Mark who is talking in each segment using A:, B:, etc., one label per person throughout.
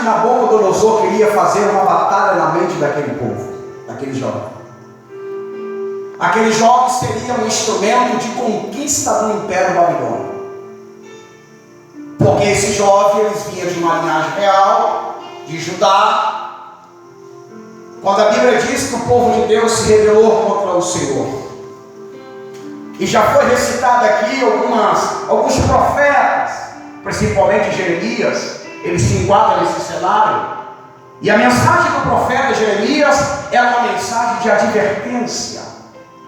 A: Nabucodonosor queria fazer uma batalha na mente daquele povo, daquele jovem. Aquele jovem seria um instrumento de conquista do Império Babilônico. Porque esse jovem, eles vinha de uma linhagem real, de Judá. Quando a Bíblia diz que o povo de Deus se rebelou contra o Senhor. E já foi recitado aqui alguns profetas, principalmente Jeremias, ele se enquadra nesse cenário. E a mensagem do profeta Jeremias é uma mensagem de advertência,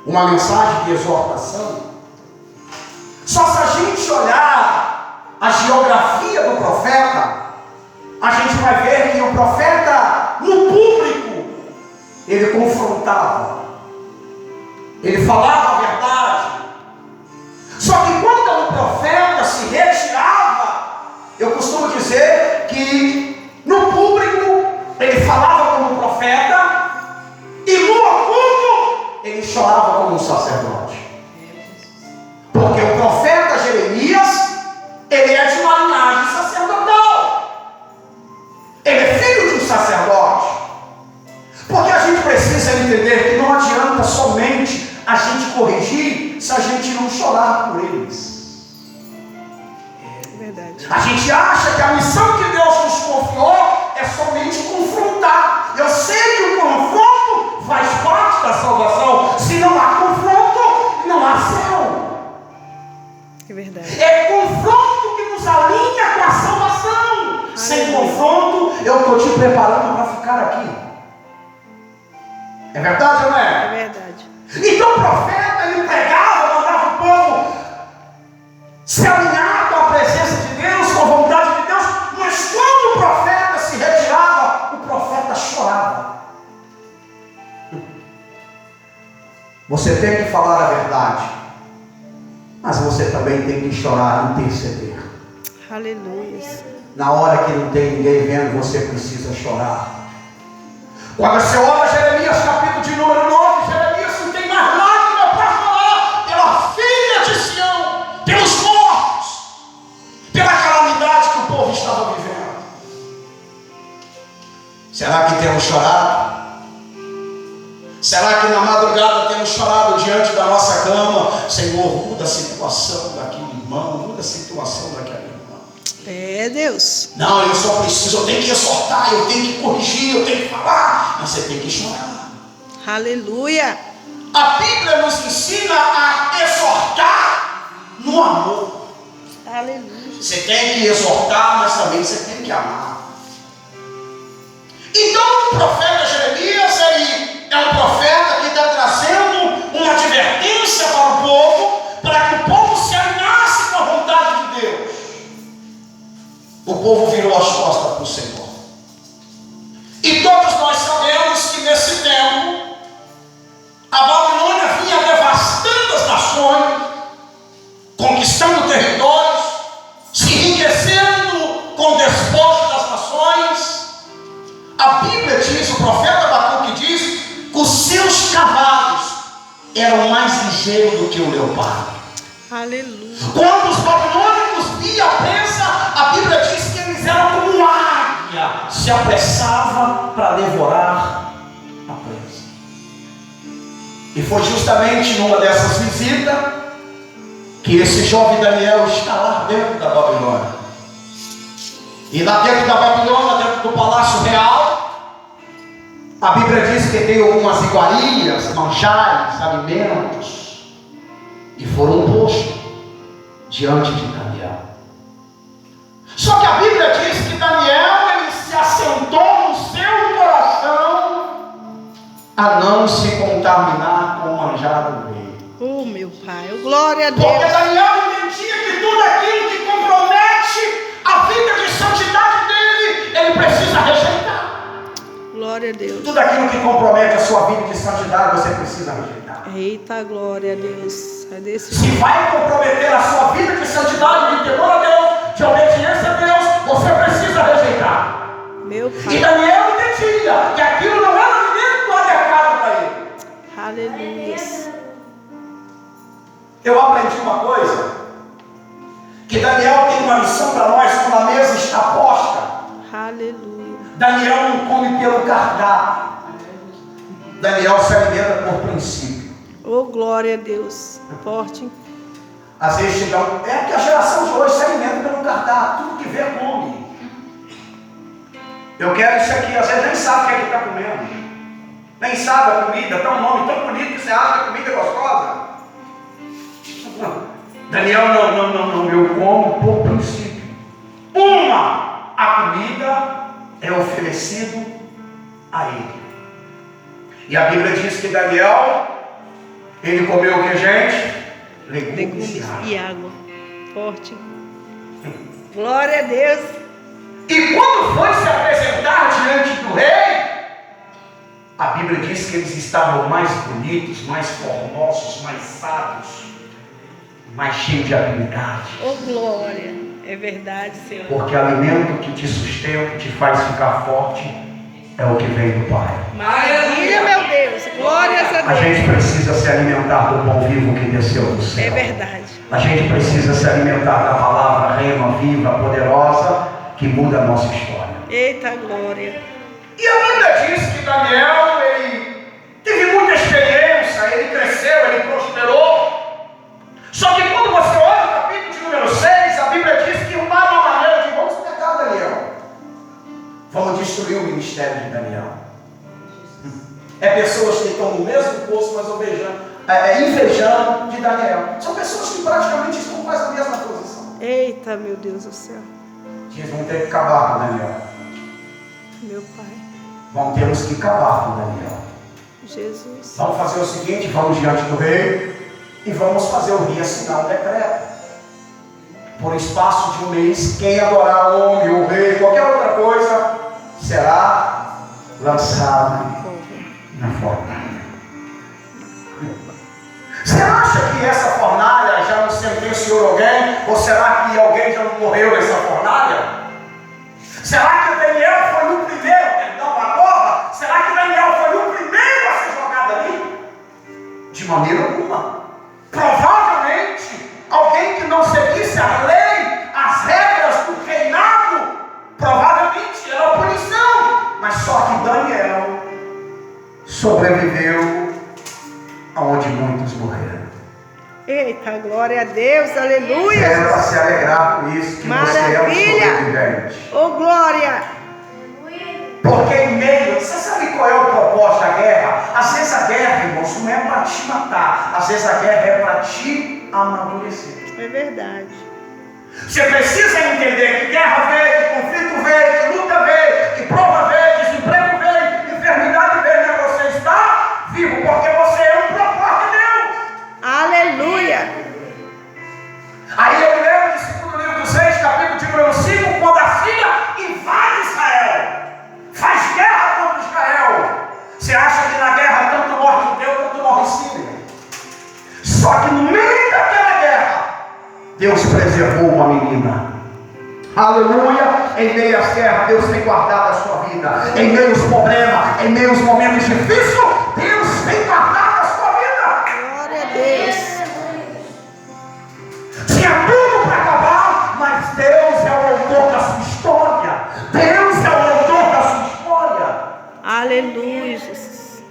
A: uma mensagem de exortação. Só se a gente olhar a geografia do profeta, a gente vai ver que o profeta, no público, ele confrontava, ele falava a verdade. Só que quando o profeta se retirava, eu costumo dizer que no público ele falava como profeta e no oculto ele chorava como um sacerdote. Porque o profeta Jeremias, ele é de uma linhagem sacerdotal. Ele é filho de um sacerdote. Porque a gente precisa entender que não adianta somente a gente corrigir se a gente não chorar por eles.
B: É verdade.
A: A gente acha que a missão que Deus nos confiou é somente confrontar. Eu sei que o confronto faz parte da salvação. Se não há confronto, não há céu.
B: É verdade.
A: É confronto que nos alinha com a salvação. Sem confronto, eu estou te preparando para ficar aqui. É verdade ou não é?
B: É verdade.
A: Então o profeta, ele pregava, mandava o povo se alinhar com a presença de Deus, com a vontade de Deus. Mas quando o profeta se retirava, o profeta chorava. Você tem que falar a verdade, mas você também tem que chorar e interceder.
B: Aleluia.
A: Na hora que não tem ninguém vendo, você precisa chorar. Quando você olha Jeremias capítulo de número 9, Jeremias não tem mais lágrima para falar pela filha de Sião, pelos mortos, pela calamidade que o povo estava vivendo. Será que temos chorado? Será que na madrugada temos chorado diante da nossa cama? Senhor, muda a situação daquele irmão, muda a situação daquela irmã.
B: É Deus.
A: Não, eu só preciso, eu tenho que exortar, eu tenho que corrigir, eu tenho que falar. Mas você tem que chorar.
B: Aleluia.
A: A Bíblia nos ensina a exortar no amor.
B: Aleluia.
A: Você tem que exortar, mas também você tem que amar. Então o profeta Jeremias, ele é um profeta que está trazendo uma advertência para o povo, para que o povo se alinhasse com a vontade de Deus. O povo virou as costas para o Senhor. E todos nós sabemos que nesse tempo a Babilônia vinha devastando as nações, conquistando territórios, se enriquecendo com o despojo das nações. A Bíblia diz, o profeta Abacuque diz, que os seus cavalos eram mais ligeiros do que o leopardo.
B: Aleluia.
A: Quando os babilônicos viam a presa, a Bíblia diz que eles eram como uma águia, se apressava para devorar a presa. E foi justamente numa dessas visitas que esse jovem Daniel está lá dentro da Babilônia. E lá dentro da Babilônia, dentro do palácio real, a Bíblia diz que tem algumas iguarias, manjares, alimentos, e foram postos diante de Daniel. Só que a Bíblia diz que Daniel, ele se assentou no seu coração a não se contaminar com o manjar do rei.
B: Oh, meu Pai. Oh, glória a
A: Porque
B: Deus.
A: Daniel entendia que tudo aquilo que compromete a vida de santidade dele, ele precisa rejeitar.
B: Glória a Deus.
A: Tudo aquilo que compromete a sua vida de santidade, você precisa rejeitar.
B: Eita, glória a Deus. É desse
A: Se
B: jeito.
A: vai comprometer a sua vida de santidade, de temor a Deus, de obediência a Deus, você precisa rejeitar.
B: Meu
A: E
B: Pai.
A: Daniel entendia que aquilo não era nem adequado para ele.
B: Aleluia.
A: Eu aprendi uma coisa, que Daniel tem uma missão para nós quando a mesa está posta.
B: Aleluia.
A: Daniel não come pelo cardápio. Daniel se alimenta por princípio.
B: Oh, glória a Deus. Forte.
A: Às vezes chega é que a geração de hoje se alimenta pelo cardápio. Tudo que vê, come. Eu quero isso aqui. Às vezes nem sabe o que é que está comendo. Nem sabe a comida. Tem um nome tão bonito que você acha que a comida é gostosa. Daniel, não. Eu como por princípio. A comida é oferecido a ele. E a Bíblia diz que Daniel, ele comeu o que, gente? Legumes
B: e água. Forte. Glória a Deus.
A: E quando foi se apresentar diante do rei, a Bíblia diz que eles estavam mais bonitos, mais formosos, mais sábios, mais cheios de habilidade.
B: Oh, glória. É verdade, Senhor.
A: Porque o alimento que te sustenta, te faz ficar forte, é o que vem do Pai.
B: Maravilha, meu Deus. Glórias a Deus.
A: A gente precisa se alimentar do pão vivo que desceu do céu.
B: É verdade.
A: A gente precisa se alimentar da palavra rema, viva, poderosa, que muda a nossa história.
B: Eita glória.
A: E a Bíblia diz que Daniel, ele teve muita experiência, ele cresceu, ele prosperou. Só que quando você olha o capítulo de número 6, a Bíblia diz que uma maneira de vamos pegar Daniel. Vamos destruir o ministério de Daniel. É pessoas que estão no mesmo poço, mas invejando de Daniel. São pessoas que praticamente estão quase na mesma posição.
B: Eita, meu Deus do céu.
A: Eles vão ter que acabar com Daniel.
B: Meu Pai.
A: Temos que acabar com Daniel.
B: Jesus.
A: Vamos fazer o seguinte, vamos diante do rei e vamos fazer o rei assinar um decreto. Por espaço de um mês, quem adorar o homem, o rei, qualquer outra coisa, será lançado na fornalha. Você acha que essa fornalha já não sentenciou alguém? Ou será que alguém já não morreu nessa fornalha? Será que Daniel foi o primeiro, na cova? Será que Daniel foi o primeiro a ser jogado ali? De maneira alguma. Provavelmente, alguém que não seguisse a lei, as regras do reinado, provavelmente era a punição. Mas só que Daniel sobreviveu aonde muitos morreram.
B: Eita, glória a Deus, aleluia.
A: É para se alegrar com isso que
B: maravilha.
A: Você é um sobrevivente.
B: Oh, glória.
A: Porque em meio, você sabe qual é o propósito da guerra? Às vezes a guerra, irmãos, não é para te matar. Às vezes a guerra é para te amadurecer.
B: É verdade.
A: Você precisa entender que guerra veio, que conflito veio, que luta veio, que prova veio, desemprego veio, enfermidade veio, mas você está vivo porque você é um propósito de Deus.
B: Aleluia.
A: Aí eu me lembro do 2º livro dos Reis, capítulo de número 5, quando a Síria invade Israel, faz guerra contra Israel. Você acha que na guerra tanto morre judeu, tanto morre sírio? Só que no meio daquela guerra, Deus preservou uma menina. Aleluia! Em meio às guerras, Deus tem guardado a sua vida. Em meio aos problemas, em meio aos momentos difíceis, Deus tem guardado a sua vida.
B: Glória a Deus.
A: Tinha tudo para acabar, mas Deus é o autor da sua história. Deus é o autor da sua história.
B: Aleluia, Jesus.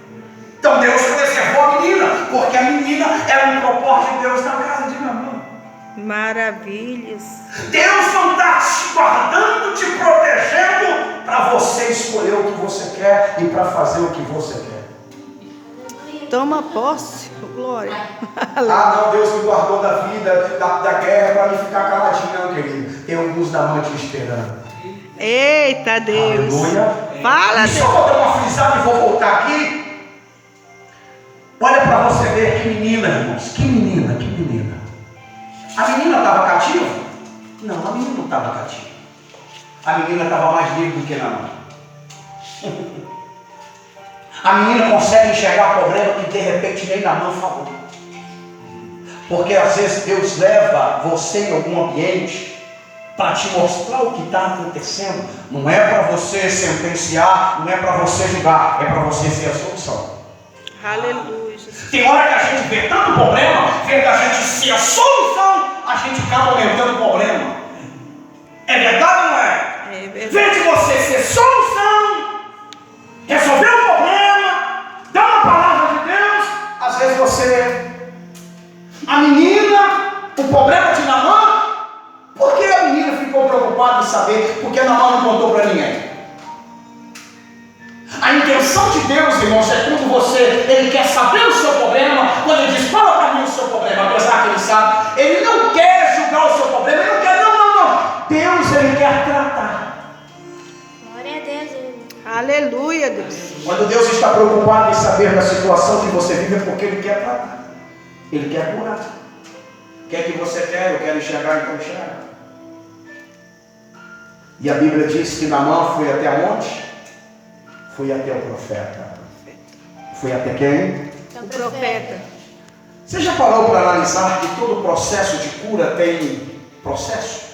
A: Então Deus preservou a menina, porque a menina era um propósito de Deus na casa de minha mãe.
B: Maravilhas.
A: Deus não está te guardando, te protegendo para você escolher o que você quer e para fazer o que você quer.
B: Toma posse, glória.
A: Ah, não, Deus me guardou da vida, da guerra, para me ficar caladinho, não, querido. Tem alguns da mãe te esperando.
B: Eita Deus.
A: Aleluia.
B: Fala,
A: E só vou dar uma frisada e vou voltar aqui. Olha para você ver que menina, irmãos. Que menina, que menina. A menina estava cativa? Não, a menina não estava cativa. A menina estava mais livre do que na mãe. A menina consegue enxergar problema que de repente nem na mão falou. Porque às vezes Deus leva você em algum ambiente para te mostrar o que está acontecendo. Não é para você sentenciar, não é para você julgar, é para você ser a solução.
B: Aleluia.
A: Tem hora que a gente vê tanto problema, vê que a gente ser a solução, a gente acaba aumentando o problema. É verdade ou não é?
B: É verdade.
A: Vem de você ser solução, resolver o problema, dar uma palavra de Deus. Às vezes você, a menina, o problema de Naamã, por que a menina ficou preocupada em saber? Porque Naamã não contou para ninguém. A intenção de Deus, irmãos, é quando Ele quer saber o seu problema, quando Ele diz, fala para mim o seu problema, apesar que Ele sabe, Ele não quer julgar o seu problema, Ele não quer, não. Deus, Ele quer tratar.
C: Glória a Deus.
B: Aleluia, Deus.
A: Quando Deus está preocupado em saber da situação que você vive, é porque Ele quer tratar. Ele quer curar. O que é que você quer? Eu quero enxergar, então enxerga. E a Bíblia diz que Naamã foi até onde? Foi até o profeta. Foi até quem?
B: O profeta.
A: Você já parou para analisar que todo processo de cura tem processo?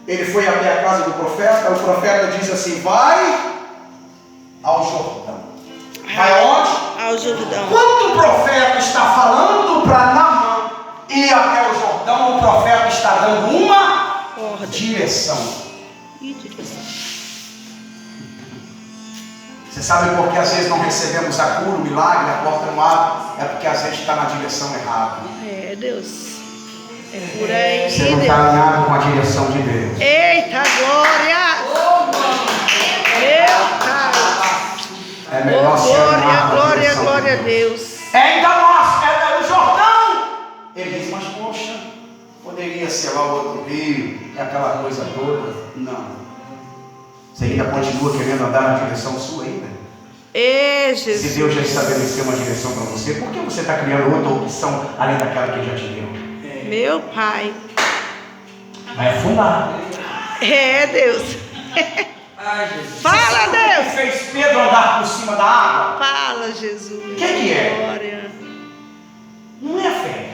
A: Ele foi até a casa do profeta, o profeta diz assim, vai ao Jordão. Vai aonde?
B: Ao Jordão.
A: Quando o profeta está falando para Naamã ir até o Jordão, o profeta está dando uma direção.
B: E direção.
A: Você sabe por que às vezes não recebemos a cura, o milagre, a porta no ar? É porque às vezes está na direção errada.
B: É, Deus. É por aí,
A: Você não
B: Deus.
A: está alinhado com a direção de Deus.
B: Eita, glória! Meu Pai!
A: É melhor se alinhar com a
B: Glória,
A: direção de
B: glória a
A: Deus.
B: Deus.
A: É em Damasco, é no Jordão. Ele diz, mas poxa, poderia ser lá o outro rio, é aquela coisa toda. Não. Você ainda continua querendo andar na direção sua ainda?
B: Ei, Jesus.
A: Se Deus já estabeleceu uma direção para você, por que você está criando outra opção além daquela que Ele já te deu?
B: Meu Pai.
A: Vai afundar.
B: É, Deus. Fala, Deus.
A: Fez Pedro andar por cima da água?
B: Fala, Jesus.
A: O que é?
B: Glória.
A: Não é fé.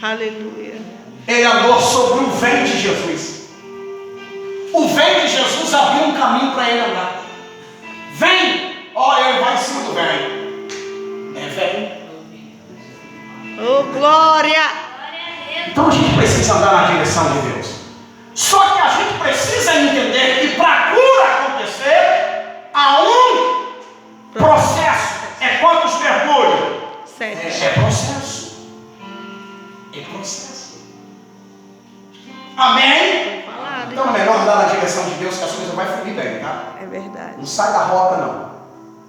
B: Aleluia.
A: Ele andou sobre o vento de Jesus. O vento de Jesus abriu um caminho para ele andar. Vem! Olha, ele vai em cima do vento. Vem.
B: Oh, glória!
A: Então a gente precisa andar na direção de Deus. Só que a gente precisa entender que para a cura acontecer, há um processo. É quantos mergulhos?
B: 7.
A: É processo. É processo. Amém?
B: Falado.
A: Então é melhor andar na direção de Deus que as coisas vão fluir bem, tá?
B: É verdade.
A: Não sai da rota, não.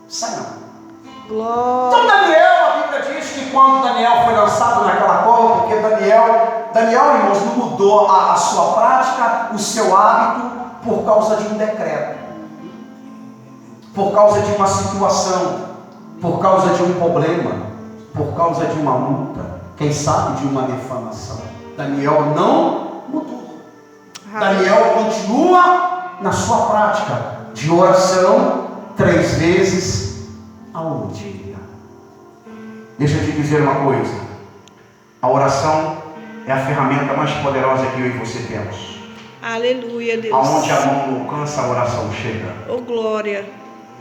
A: Sai não.
B: Glória.
A: Então Daniel, a Bíblia diz que quando Daniel foi lançado naquela cova, porque Daniel, irmãos, não mudou a sua prática, o seu hábito, por causa de um decreto, por causa de uma situação, por causa de um problema, por causa de uma multa, quem sabe de uma defamação. Daniel não mudou. Daniel continua na sua prática de oração 3 vezes ao dia. Deixa eu te dizer uma coisa. A oração é a ferramenta mais poderosa que eu e você temos.
B: Aleluia, Deus.
A: Aonde a mão não alcança, a oração chega.
B: Oh, glória.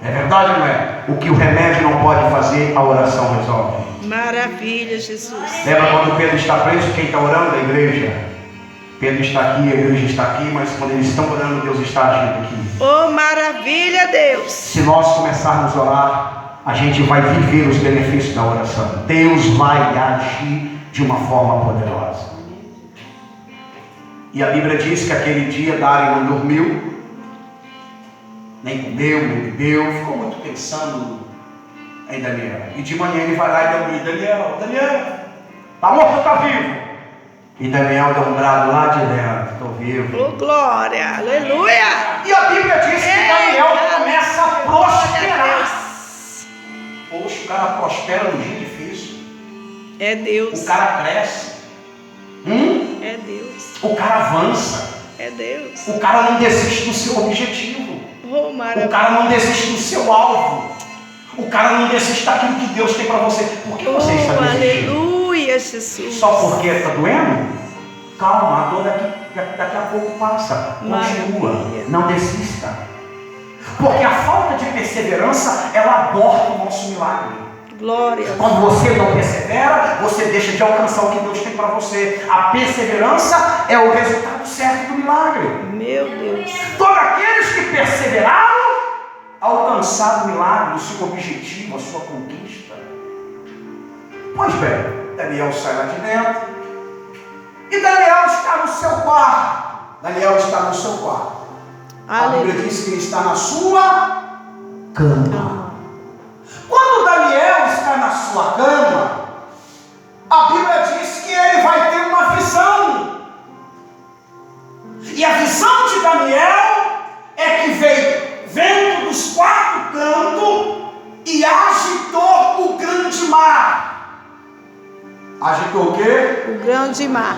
A: É verdade ou não é? O que o remédio não pode fazer, a oração resolve.
B: Maravilha, Jesus.
A: Lembra quando Pedro está preso, quem está orando? A igreja. Pedro está aqui, a igreja está aqui, mas quando eles estão orando, Deus está agindo aqui.
B: Oh, maravilha, Deus.
A: Se nós começarmos a orar, a gente vai viver os benefícios da oração. Deus vai agir de uma forma poderosa. E a Bíblia diz que aquele dia Dário não dormiu, nem comeu, nem bebeu, ficou muito pensando em Daniel. E de manhã ele vai lá e dá um grito: Daniel, está morto ou está vivo? E Daniel deu um brado lá de dentro: estou vivo.
B: Oh, glória. Aleluia.
A: E a Bíblia diz que Daniel começa a prosperar.
B: Deus.
A: Poxa, o cara prospera no dia difícil.
B: É Deus.
A: O cara cresce.
B: É Deus.
A: O cara avança.
B: É Deus.
A: O cara não desiste do seu objetivo.
B: Oh,
A: O
B: maravilha.
A: cara não desiste do seu alvo. O cara não desiste daquilo que Deus tem para você. Por que você está
B: Oh,
A: desistindo?
B: aleluia, Jesus.
A: Só porque está doendo? Calma, a dor daqui a pouco passa. Continua.
B: Maravilha.
A: Não desista. Porque a falta de perseverança, ela aborta o nosso milagre.
B: Glória.
A: Quando você não persevera, você deixa de alcançar o que Deus tem para você. A perseverança é o resultado certo do milagre.
B: Meu Deus.
A: Todos aqueles que perseveraram alcançaram o milagre, o seu objetivo, a sua conquista. Pois bem, Daniel sai lá de dentro e Daniel está no seu quarto. Daniel está no seu quarto. A Bíblia diz que ele está na sua cama. Quando Daniel está na sua cama, a Bíblia diz que ele vai ter uma visão. E a visão de Daniel é que veio vento dos quatro cantos e agitou o grande mar. Agitou o quê?
B: O grande mar.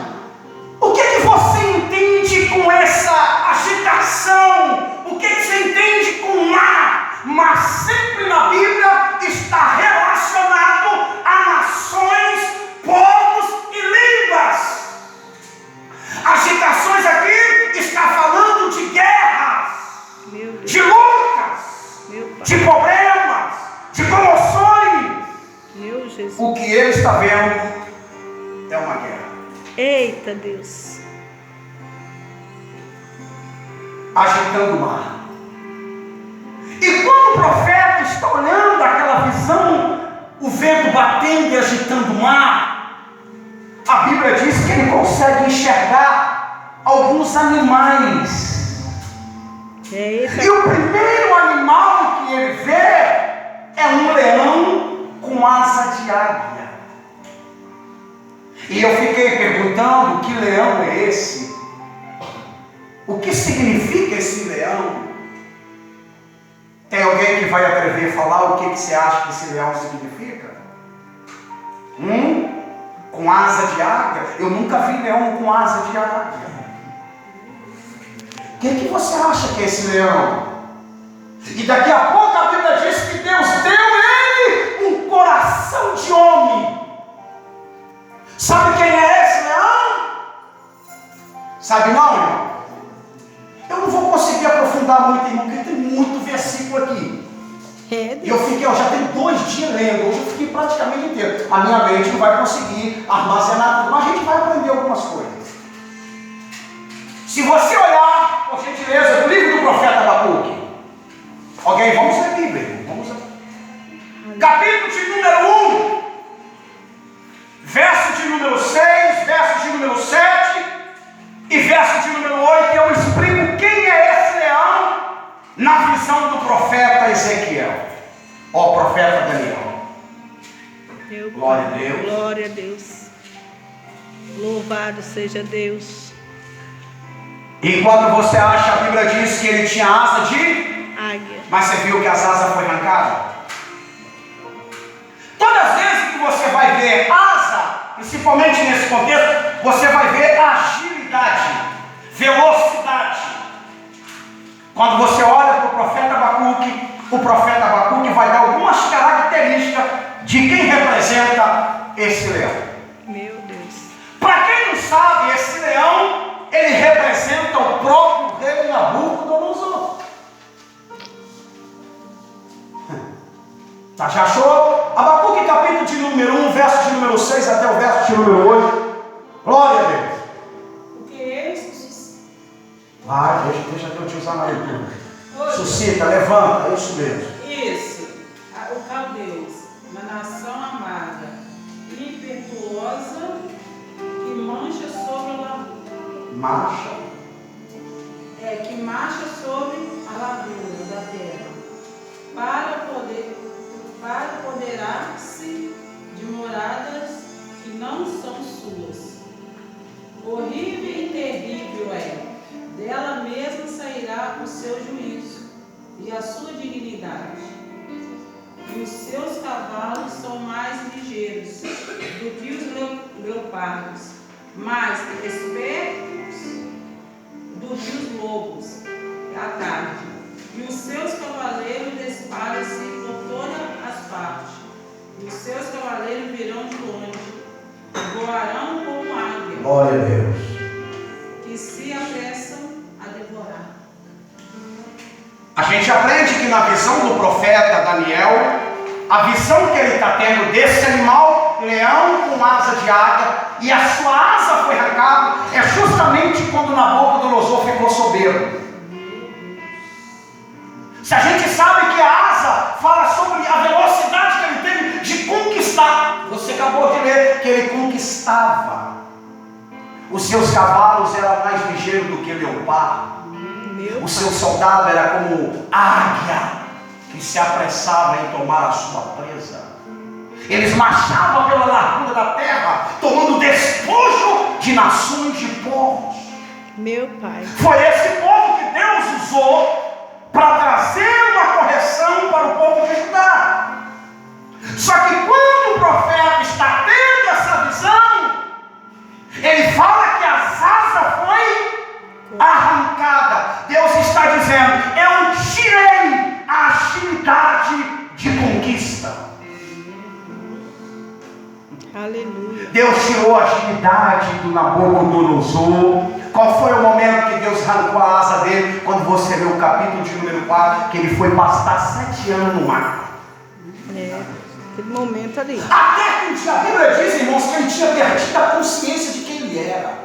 A: O que você entende com essa agitação? O que você entende com o mar? Mas sempre na Bíblia está relacionado a nações, povos e línguas. Agitações aqui está falando de guerras, de lutas, de problemas, de comoções.
B: Meu Jesus.
A: O que ele está vendo é uma guerra.
B: Eita Deus.
A: Agitando o mar. E quando o profeta está olhando aquela visão, o vento batendo e agitando o mar, a Bíblia diz que ele consegue enxergar alguns animais.
B: Eita.
A: E o primeiro animal que ele vê é um leão com asa de águia. E eu fiquei perguntando: que leão é esse? O que significa esse leão? Tem alguém que vai atrever a falar o que você acha que esse leão significa? Com asa de águia? Eu nunca vi leão com asa de águia. O que você acha que é esse leão? E daqui a pouco a Bíblia diz que Deus deu ele um coração de homem. Sabe quem é esse leão? Sabe não, irmão? Eu não vou conseguir aprofundar muito, irmão, porque tem muito versículo aqui. E eu já tenho 2 dias lendo, hoje eu fiquei praticamente inteiro. A minha mente não vai conseguir armazenar tudo, mas a gente vai aprender algumas coisas. Se você olhar, por gentileza, do livro do profeta Abacuque. Ok, vamos ler a Bíblia. Vamos ler. Capítulo de número 1, verso de número 6, verso de número 7 e verso de número 8, eu explico quem é esse leão na visão do profeta Ezequiel, ó, profeta Daniel. Glória a Deus.
B: Glória a Deus. Louvado seja Deus.
A: E quando você acha, a Bíblia diz que ele tinha asa de
B: águia.
A: Mas você viu que as asas foram arrancadas? Todas as vezes que você vai ver asa, principalmente nesse contexto, você vai ver agilidade, velocidade. Quando você olha para o profeta Abacuque vai dar algumas características de quem representa esse leão.
B: Meu Deus. Para
A: quem não sabe, esse leão, ele representa o próprio rei Nabucodonosor. Tá, já achou? Abacuque capítulo de número 1, verso de número 6 até o verso de número 8. Glória a Deus.
D: Porque eles...
A: Vai, deixa eu te usar na leitura. Suscita, levanta, é isso mesmo.
D: Isso. O caldeus, uma nação amada, impetuosa, que mancha sobre a lavura. Que marcha sobre a lavura da terra, para apoderar-se de moradas que não são suas. Horrível e terrível é, dela mesma sairá o seu juízo e a sua dignidade. E os seus cavalos são mais ligeiros do que os leopardos, mais espertos do que os lobos à tarde. E os seus cavaleiros espalham-se por todas as partes. E os seus cavaleiros virão de longe, voarão como águia.
A: Glória a Deus.
D: Que se apressam a devorar.
A: A gente aprende que na visão do profeta Daniel, a visão que ele está tendo desse animal, leão com asa de águia, e a sua asa foi arrancada, é justamente quando Nabucodonosor ficou soberbo. Se a gente sabe que a asa fala sobre a velocidade que ele teve de conquistar, você acabou de ler que ele conquistava. Os seus cavalos eram mais ligeiros do que leopardo. O seu soldado era como águia que se apressava em tomar a sua presa. Eles marchavam pela largura da terra, tomando despojo de nações, de povos.
B: Meu Pai.
A: Foi esse povo que Deus usou para trazer uma correção para o povo de Judá. Só que quando o profeta está tendo essa visão, ele fala que a asa foi arrancada. Deus está dizendo: eu tirei a agilidade de conquista.
B: Aleluia.
A: Deus tirou a agilidade do Nabucodonosor. Qual foi o momento que Deus arrancou a asa dele? Quando você lê o capítulo de número 4, que ele foi pastar 7 anos no mar.
B: Aquele momento ali.
A: Até que um dia, a Bíblia diz, irmãos, que ele tinha perdido a consciência de quem ele era.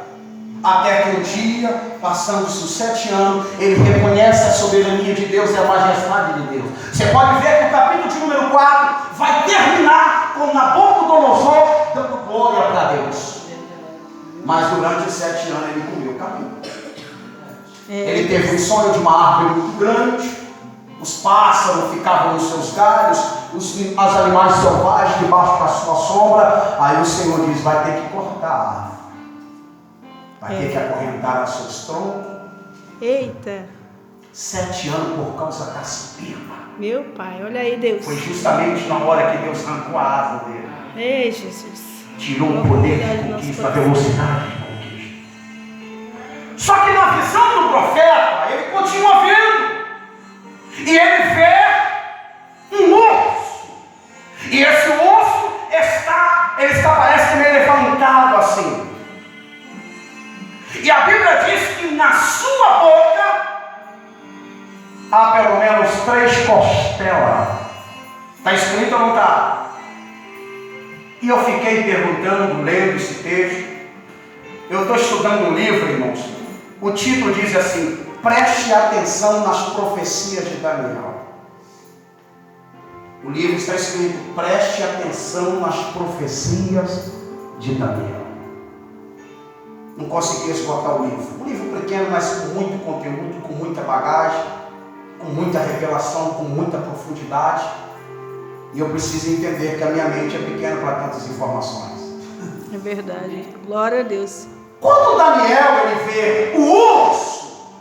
A: Até que um dia, passando-se os 7 anos, ele reconhece a soberania de Deus e a majestade de Deus. Você pode ver que o capítulo de número 4 vai terminar com Nabucodonosor dando glória para Deus. Mas durante os 7 anos ele comeu caminho. Ele teve um sonho de uma árvore muito grande. Os pássaros ficavam nos seus galhos, os animais selvagens debaixo da sua sombra. Aí o Senhor diz: vai ter que cortar a árvore, vai ter que acorrentar os seus troncos.
B: Eita.
A: 7 anos por causa da soberba.
B: Meu Pai, olha aí, Deus.
A: Foi justamente na hora que Deus arrancou a asa dele.
B: Ei, Jesus.
A: Tirou o poder de conquista, a velocidade de conquista. Só que na visão do profeta, ele continua vendo. E ele vê um urso. E esse urso está parece que meio levantado assim. E a Bíblia diz que na sua boca há pelo menos 3 costelas. Está escrito ou não está? E eu fiquei perguntando, lendo esse texto. Eu estou estudando um livro, irmãos. O título diz assim: preste atenção nas profecias de Daniel. O livro está escrito: preste atenção nas profecias de Daniel. Não consegui esgotar o livro. Um livro pequeno, mas com muito conteúdo, com muita bagagem, com muita revelação, com muita profundidade. E eu preciso entender que a minha mente é pequena para tantas informações.
B: É verdade. Glória a Deus.
A: Quando Daniel ele vê o urso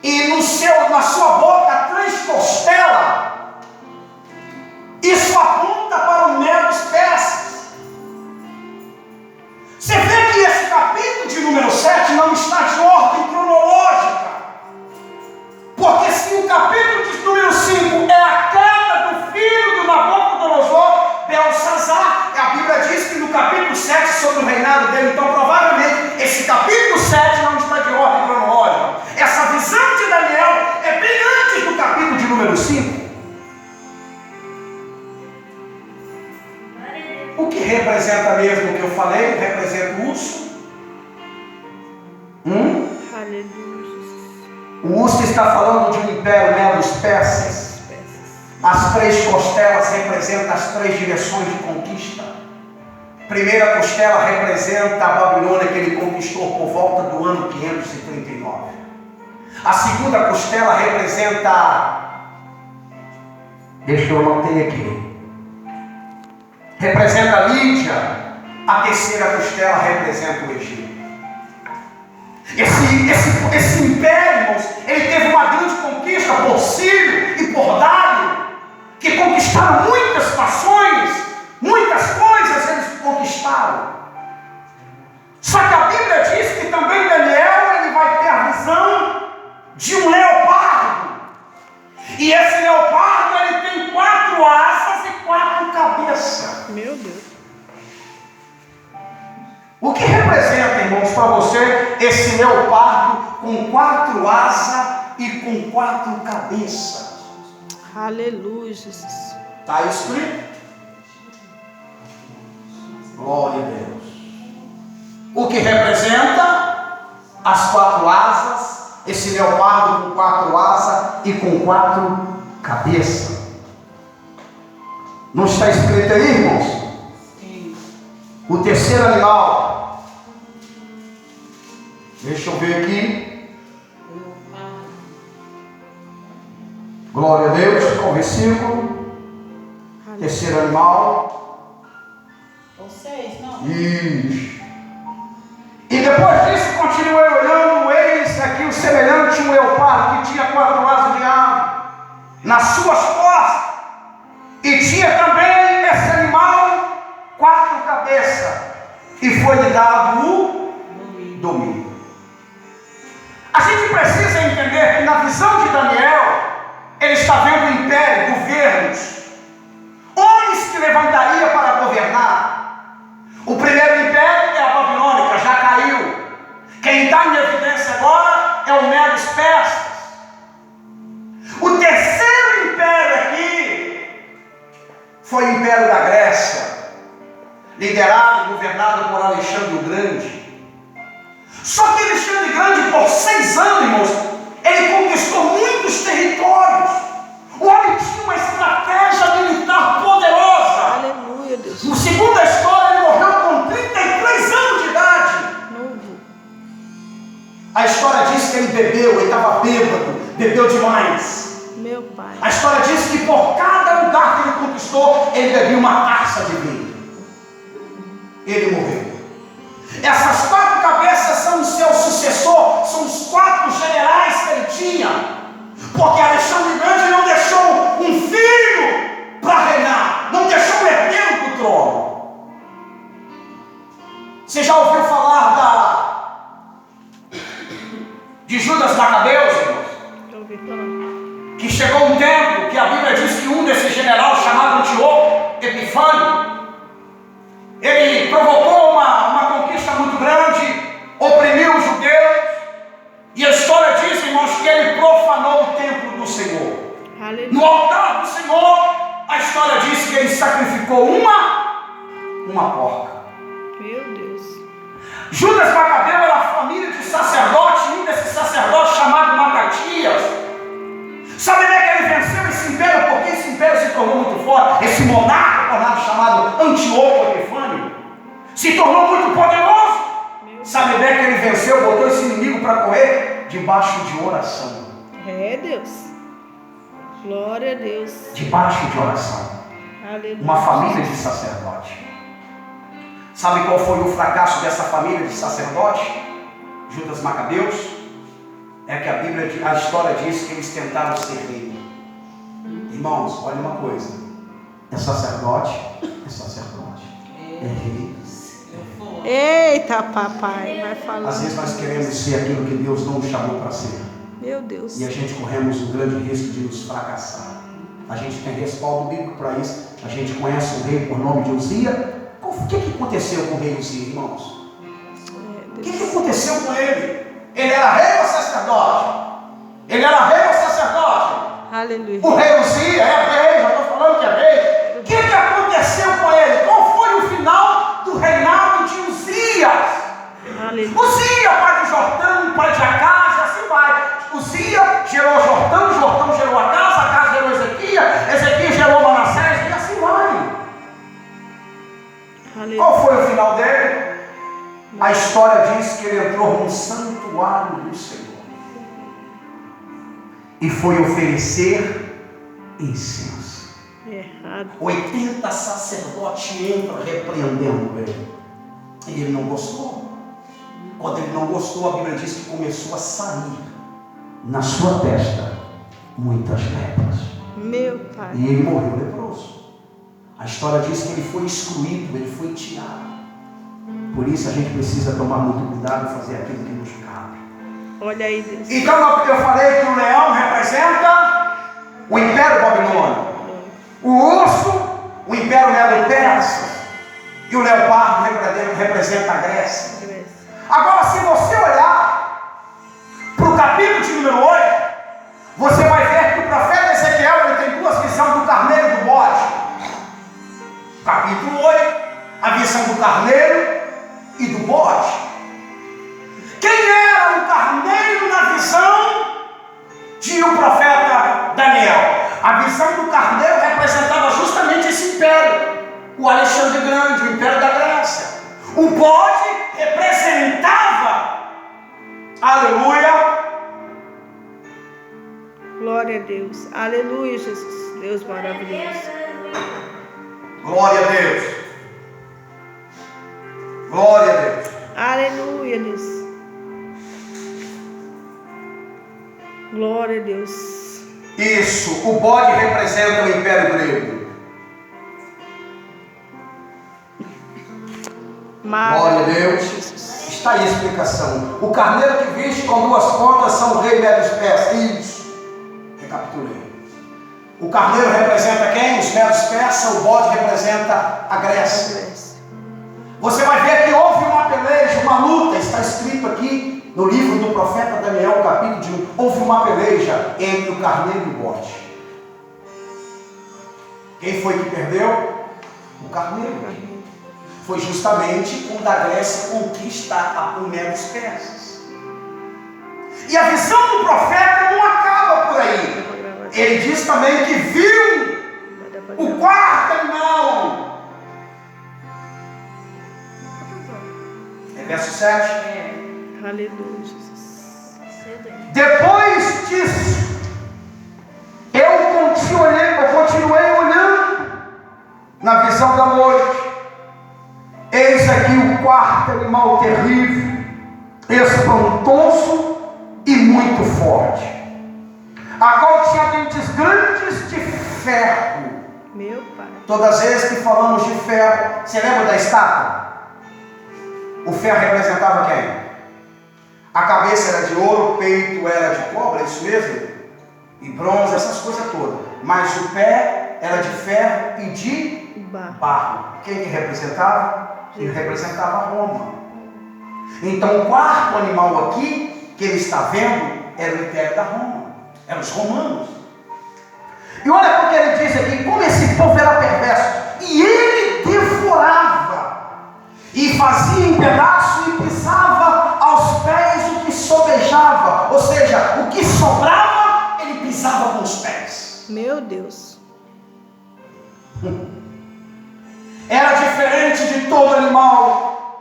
A: e na sua boca 3 costelas, isso aponta para o mel dos persas. Você vê que esse capítulo de número 7 não está de ordem cronológica. Porque se o capítulo de número 5 é a queda do filho do Nabucodonosor, Belsazar, a Bíblia diz que no capítulo 7 sobre o reinado dele, então provavelmente esse capítulo 7 não está de ordem cronológica. Essa visão de Daniel é bem antes do capítulo de número 5. O que representa mesmo o que eu falei? Representa o urso.
B: Aleluia.
A: O urso está falando de um império, né, dos persas. As 3 costelas representam as 3 direções de conquista. A primeira costela representa a Babilônia, que ele conquistou por volta do ano 539. A segunda costela representa, deixa eu anotei aqui, representa a Lídia. A terceira costela representa o Egito. Esse império, irmãos, ele teve uma grande conquista por Ciro e por Dário, que conquistaram muitas nações, muitas coisas eles conquistaram. Só que a Bíblia diz que também Daniel ele vai ter a visão de um leopardo. E esse leopardo ele tem 4 asas e 4 cabeças.
B: Meu Deus.
A: O que representa, irmãos, para você esse leopardo com 4 asas e com 4 cabeças?
B: Aleluia, Jesus.
A: Está escrito. Glória a Deus. O que representa as 4 asas, esse leopardo com 4 asas e com 4 cabeças. Não está escrito aí, irmãos?
D: Sim.
A: O terceiro animal. Deixa eu ver aqui. Glória a Deus. Qual o versículo? Terceiro animal.
D: Ou 6, não?
A: Isso. E depois disso continuei olhando, eis aqui o semelhante um leopardo que tinha 4 asas de ave nas suas costas. E tinha também esse animal 4 cabeças. E foi-lhe dado o domínio. A gente precisa entender que na visão de Daniel, ele está vendo o império, governos, homens que levantaria para governar. O primeiro império é a babilônica, já caiu. Quem está em evidência agora é o Medos Persas. O terceiro império aqui foi o Império da Grécia, liderado e governado por Alexandre o Grande. Só que Alexandre o Grande, por 6 anos, irmãos, ele conquistou muitos territórios. O homem tinha uma estratégia militar poderosa.
B: Aleluia, Deus.
A: No segundo a história, ele morreu com 33 anos de idade.
B: Novo.
A: A história diz que ele bebeu, ele estava bêbado, bebeu demais.
B: Meu pai.
A: A história diz que por cada lugar que ele conquistou, ele bebia uma taça de vinho. Ele morreu. Essas 4 cabeças são o seu sucessor, são os 4 generais que ele tinha. Porque Alexandre Grande não deixou um filho para reinar, não deixou um herdeiro para o trono. Você já ouviu falar de Judas Macabeus, irmãos?
B: Já ouvi falar.
A: Que chegou um tempo que a Bíblia diz que um desses generais, chamado Antíoco Epifânio, ele provocou uma conquista muito grande, oprimiu os judeus, e a história diz, irmãos, que ele profanou o templo do Senhor.
B: Aleluia.
A: No altar do Senhor, a história diz que ele sacrificou uma porca.
B: Meu Deus.
A: Judas Macabeu era a família de sacerdote, um desses sacerdotes chamado Matatias. Sabe onde é que ele venceu esse império? Porque esse império se tornou muito forte. Esse monarca chamado Antíoco Epifânio se tornou muito poderoso. Sabe onde é que ele venceu? Botou esse inimigo para correr debaixo de oração.
B: É, Deus. Glória a Deus.
A: Debaixo de oração.
B: Aleluia.
A: Uma família de sacerdote. Sabe qual foi o fracasso dessa família de sacerdote? Judas Macabeus. É que a história diz que eles tentaram ser rei. Irmãos, olha uma coisa. É sacerdote, é rei.
B: Eita, papai, vai falar.
A: Às vezes nós queremos ser aquilo que Deus não nos chamou para ser.
B: Meu Deus.
A: E a gente corremos um grande risco de nos fracassar. A gente tem respaldo bíblico para isso. A gente conhece um rei por nome de Uzia. O que aconteceu com o rei Uzia, irmãos? O que aconteceu com ele? Ele era rei ou sacerdote? Ele era rei ou sacerdote?
B: Aleluia.
A: O rei Uzia é rei, já estou falando que é rei. O que aconteceu com ele? Qual foi o final do reinado de Uzias?
B: Aleluia.
A: Uzia, pai de Jotão, pai de Acás, e assim vai. Uzia gerou Jotão, Jotão gerou Acás, Acás gerou Ezequias, Ezequias gerou Manassés, e assim vai.
B: Aleluia.
A: Qual foi o final dele? A história diz que ele entrou no santuário do Senhor e foi oferecer incenso.
B: Errado.
A: 80 sacerdotes entram repreendendo ele. E ele não gostou. Quando ele não gostou, a Bíblia diz que começou a sair na sua testa muitas lepras.
B: Meu pai.
A: E ele morreu leproso. A história diz que ele foi excluído, ele foi tirado. Por isso a gente precisa tomar muito cuidado e fazer aquilo que nos cabe.
B: Olha aí, Deus.
A: Então eu falei que o leão representa o Império Babilônico, o urso, o Império Medo-Persa, e o leopardo representa a Grécia. Agora, se você olhar para o capítulo de número 8, você vai ver que o profeta Ezequiel ele tem 2 visões do carneiro e do bode. visão do carneiro e do bode. Quem era o carneiro na visão de o profeta Daniel? A visão do carneiro representava justamente esse império, o Alexandre Grande, o império da Grécia. O bode representava, aleluia,
B: Glória a Deus. Aleluia, Jesus. Deus maravilhoso.
A: glória a Deus, glória a Deus.
B: Aleluia, Deus. Glória a Deus.
A: Isso, o bode representa o império grego. Glória a Deus.
B: Jesus.
A: Está aí a explicação. O carneiro que viste com duas pontas são o rei Medos Persas. Isso. Recapitulei. O carneiro representa quem? Os Medos Persas. O bode representa a Grécia. Você vai ver que houve uma peleja, uma luta. Está escrito aqui no livro do profeta Daniel, capítulo de 1. Houve uma peleja entre o carneiro e o bode. Quem foi que perdeu? O carneiro. Foi justamente quando a Grécia conquista o Medos Persas. E a visão do profeta não acaba por aí. Ele diz também que viu o quarto animal. É verso 7.
B: Aleluia, Jesus.
A: Depois disso, eu continuei olhando na visão da noite. Eis aqui o quarto animal terrível, espantoso e muito forte, a qual tinha dentes grandes de ferro.
B: Meu Pai.
A: Todas as vezes que falamos de ferro, você lembra da estátua? O ferro representava quem? A cabeça era de ouro, o peito era de cobre, é isso mesmo? E bronze, essas coisas todas. Mas o pé era de ferro e de barro. Quem que representava? Ele representava Roma. Então o quarto animal aqui que ele está vendo era o império da Roma, eram os romanos. E olha porque ele diz aqui, como esse povo era perverso, e ele devorava e fazia em pedaços e pisava aos pés o que sobejava, ou seja, o que sobrava ele pisava com os pés.
B: Meu Deus.
A: Era diferente de todo animal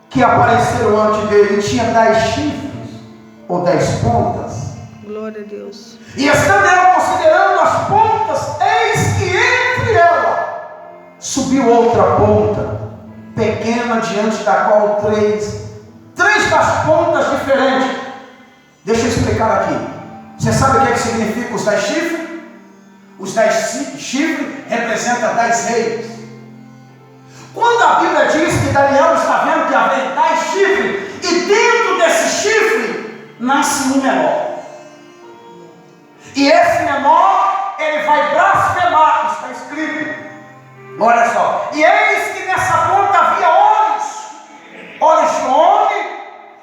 A: que apareceram antes dele. Tinha 10 chifres ou 10 pontas.
B: Glória a Deus.
A: E estando ela considerando as pontas, eis que entre ela subiu outra ponta, pequena, diante da qual três das pontas diferentes. Deixa eu explicar aqui. Você sabe o que significa os 10 chifres? Os 10 chifres representam 10 reis. Quando a Bíblia diz que Daniel está vendo que haverá 10 chifres, e dentro desse chifre nasce um menor. E esse menor, ele vai blasfemar, está escrito. Olha só. E eis que nessa ponta havia olhos de homem,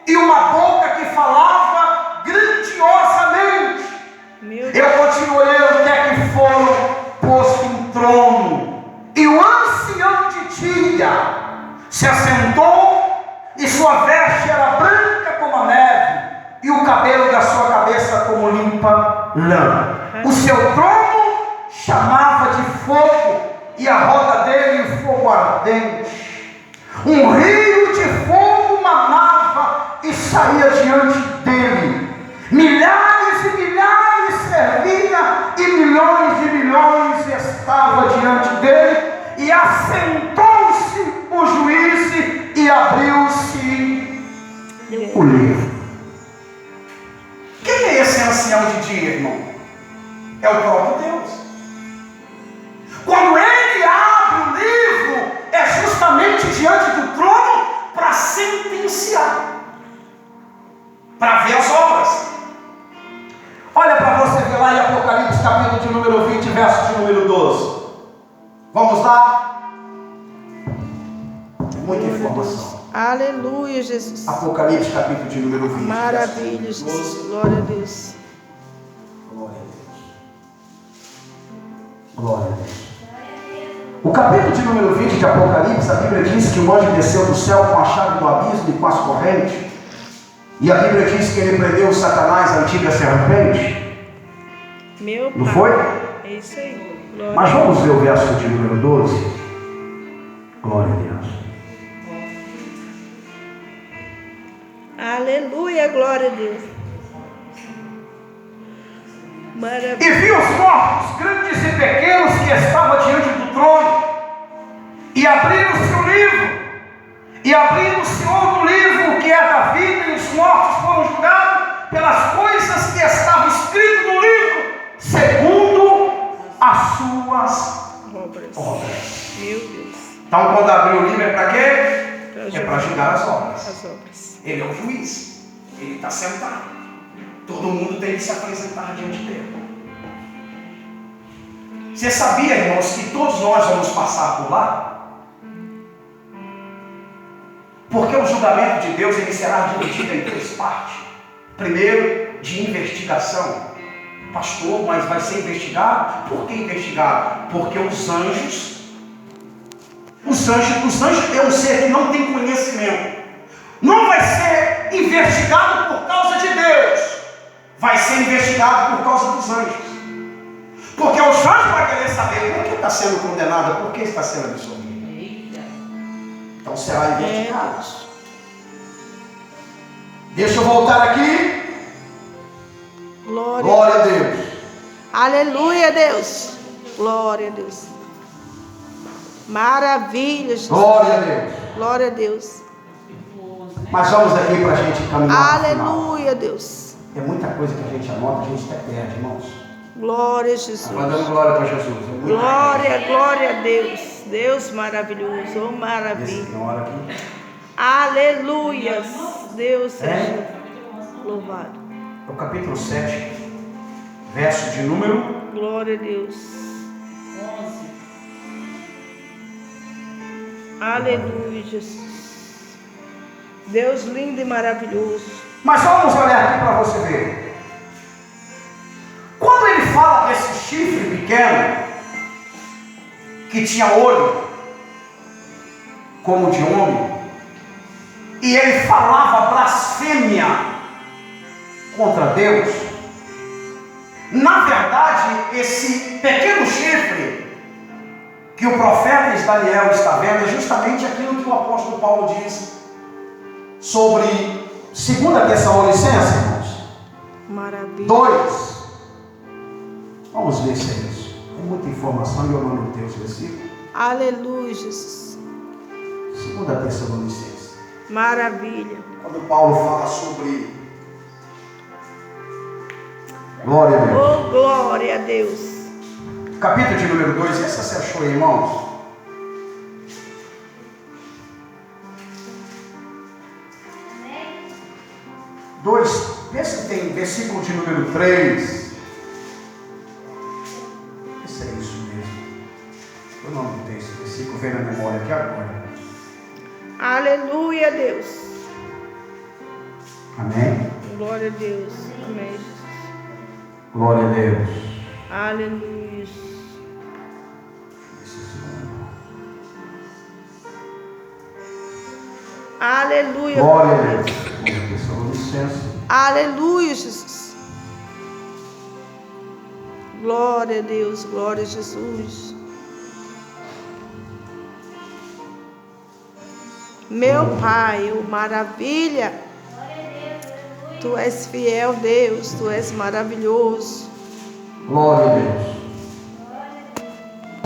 A: e uma boca que falava grandiosamente. Eu continuei até que foram posto um trono, e o ancião de dia se assentou, e sua veste era branca como a neve, e o cabelo da sua cabeça como limpa lã. O seu trono chamava de fogo, e a roda dele fogo ardente. Um rio de fogo manava e saía diante dele. Milhares e milhares servia, e milhões de milhões estava diante dele. E assentou-se o juiz e abriu-se o livro. Quem é esse ancião de dia, irmão? É o próprio Deus. Quando ele abre o livro, é justamente diante do trono para sentenciar, para ver as obras. Olha para você ver lá em Apocalipse, capítulo de número 20, verso de número 12. Vamos lá? Muita informação.
B: Aleluia, Jesus.
A: Apocalipse, capítulo de número 20.
B: Maravilha, Jesus. Glória a Deus.
A: Glória a Deus. Glória a Deus. O capítulo de número 20 de Apocalipse, a Bíblia diz que o anjo desceu do céu com a chave do abismo e com as correntes. E a Bíblia diz que ele prendeu o Satanás, a antiga serpente.
B: Meu
A: Não
B: Pai.
A: foi?
B: É isso aí. Glória
A: Mas
B: a Deus.
A: vamos ver o verso de número 12. Glória a Deus.
B: Aleluia, glória a Deus. Maravilha.
A: E vi os mortos, grandes e pequenos, que estavam diante do trono. E abriram-se o livro. E abrindo-se outro livro, que é da vida, e os mortos foram julgados pelas coisas que estavam escritas no livro, segundo as suas obras.
B: Meu Deus.
A: Então, quando abriu o livro, é para quê?
B: Pra
A: É para julgar as obras.
B: as obras.
A: Ele é o juiz. Ele está sentado. Todo mundo tem que se apresentar diante dele. Você sabia, irmãos, que todos nós vamos passar por lá? Porque o julgamento de Deus ele será dividido em 3 partes. Primeiro, de investigação. Pastor, mas vai ser investigado? Por que investigado? Porque os anjos é um ser que não tem conhecimento. Não vai ser investigado por causa de Deus. Vai ser investigado por causa dos anjos. Porque os anjos vão querer saber por que está sendo condenado, por que está sendo absolvido. Então será investigado. Deixa eu voltar aqui. Glória a Deus.
B: Aleluia, Deus. Glória a Deus. Maravilha, Jesus.
A: Glória a Deus.
B: Glória a Deus.
A: Mas vamos aqui para a gente caminhar.
B: Aleluia, Deus.
A: É muita coisa que a gente anota, a gente até perde, irmãos.
B: Glória a Jesus.
A: Está dando glória para Jesus. É muita
B: Glória, glória a Deus. Deus maravilhoso. Oh,
A: coisa.
B: maravilha.
A: Senhora aqui.
B: Aleluia. Deus seja louvado.
A: É o capítulo 7, verso de número.
B: Glória a Deus. Aleluia, Jesus. Deus lindo e maravilhoso.
A: Mas vamos olhar aqui para você ver. Quando ele fala desse chifre pequeno, que tinha olho, como de homem, e ele falava blasfêmia contra Deus, na verdade, esse pequeno chifre que o profeta Daniel está vendo é justamente aquilo que o apóstolo Paulo diz sobre 2 Tessalonicenses, irmãos.
B: Maravilha.
A: 2. Vamos ver se é isso. Tem muita informação e eu não notei os versículos.
B: Aleluia, Jesus.
A: 2 Tessalonicenses.
B: Maravilha.
A: Quando Paulo fala sobre glória a Deus.
B: Oh, glória a Deus.
A: Capítulo de número 2. Essa você achou aí, irmãos? Vê se tem versículo de número 3. Esse é isso mesmo. Eu não notei esse versículo, veio na memória aqui agora.
B: Aleluia, Deus.
A: Amém?
B: Glória a Deus. Amém, Jesus.
A: Glória a Deus.
B: Aleluia. Aleluia.
A: Glória a Deus. Tessalonicenses.
B: Aleluia, Jesus. Glória a Deus. Glória a Jesus. Meu Pai, oh maravilha. Tu és fiel, Deus. Tu és maravilhoso.
A: Glória a Deus.